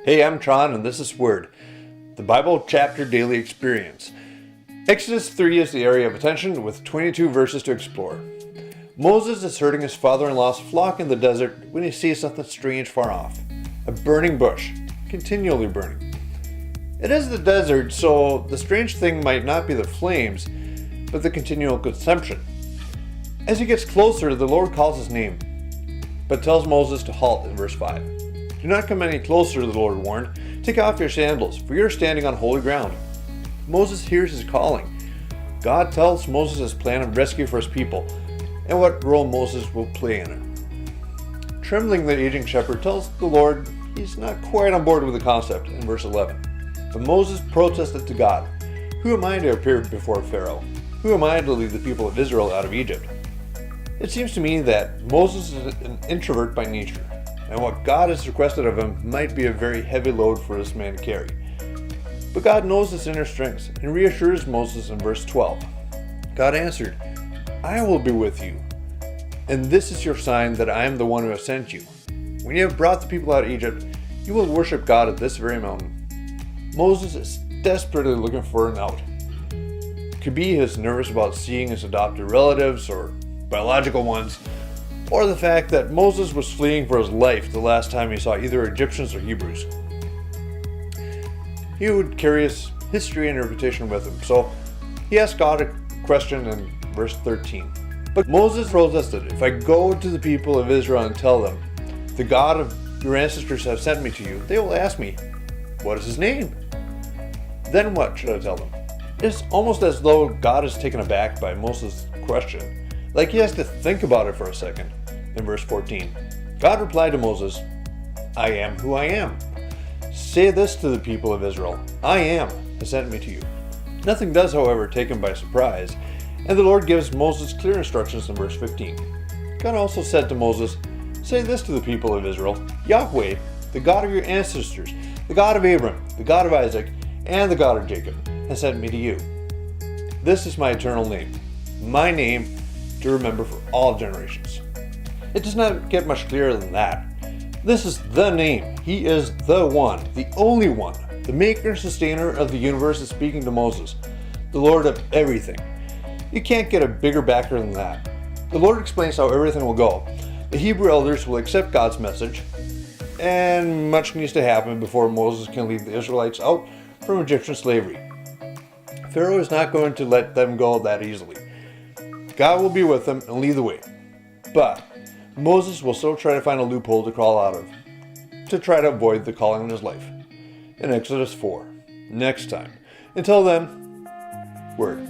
Hey, I'm Tron, and this is Word, the Bible Chapter Daily Experience. Exodus 3 is the area of attention, with 22 verses to explore. Moses is herding his father-in-law's flock in the desert when he sees something strange far off. A burning bush, continually burning. It is the desert, so the strange thing might not be the flames, but the continual consumption. As he gets closer, the Lord calls his name, but tells Moses to halt in verse 5. Do not come any closer, the Lord warned. Take off your sandals, for you are standing on holy ground. Moses hears his calling. God tells Moses his plan of rescue for his people, and what role Moses will play in it. Trembling, the aging shepherd tells the Lord he's not quite on board with the concept in verse 11. But Moses protested to God, "Who am I to appear before Pharaoh? Who am I to lead the people of Israel out of Egypt?" It seems to me that Moses is an introvert by nature, and what God has requested of him might be a very heavy load for this man to carry. But God knows his inner strengths and reassures Moses in verse 12. God answered, "I will be with you, and this is your sign that I am the one who has sent you. When you have brought the people out of Egypt, you will worship God at this very mountain." Moses is desperately looking for an out. It could be he's nervous about seeing his adopted relatives or biological ones, or the fact that Moses was fleeing for his life the last time he saw either Egyptians or Hebrews. He would carry his history and reputation with him, so he asked God a question in verse 13. But Moses protested, "If I go to the people of Israel and tell them, 'The God of your ancestors has sent me to you,' they will ask me, 'What is his name?' Then what should I tell them?" It's almost as though God is taken aback by Moses' question, like he has to think about it for a second. In verse 14, God replied to Moses, "I am who I am. Say this to the people of Israel, 'I am has sent me to you.'" Nothing does, however, take him by surprise, and the Lord gives Moses clear instructions in verse 15. God also said to Moses, "Say this to the people of Israel, 'Yahweh, the God of your ancestors, the God of Abram, the God of Isaac, and the God of Jacob, has sent me to you. This is my eternal name, my name to remember for all generations." It does not get much clearer than that. This is the name. He is the one, the only one. The maker and sustainer of the universe is speaking to Moses, the Lord of everything. You can't get a bigger backer than that. The Lord explains how everything will go. The Hebrew elders will accept God's message, and much needs to happen before Moses can lead the Israelites out from Egyptian slavery. Pharaoh is not going to let them go that easily. God will be with them and lead the way. But Moses will still try to find a loophole to crawl out of, to try to avoid the calling in his life. In Exodus 4. Next time. Until then, Word.